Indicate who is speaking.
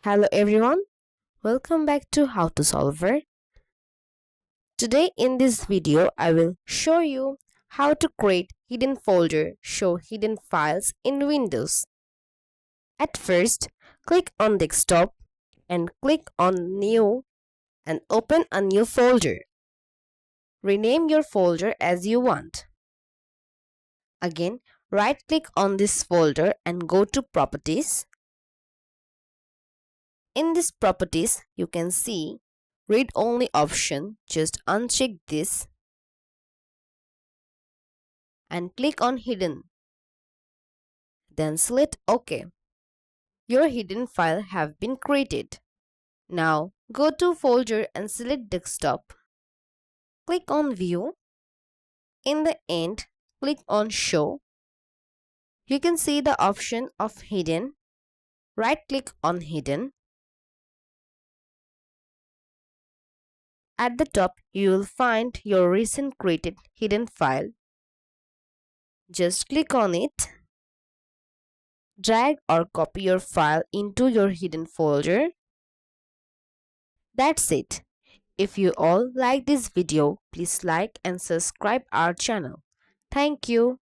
Speaker 1: Hello everyone, welcome back to How to Solver. Today in this video I will show you how to create hidden folder show hidden files in Windows. At first, click on desktop and click on new and open a new folder. Rename your folder as you want. Again, right click on this folder and go to properties. In this properties, you can see read only option. Just uncheck this and click on hidden. Then select OK. Your hidden file have been created. Now go to folder and select desktop. Click on view. In the end, click on show. You can see the option of hidden. Right click on hidden. At the top, you will find your recent created hidden file. Just click on it. Drag or copy your file into your hidden folder. That's it. If you all like this video, please like and subscribe our channel. Thank you.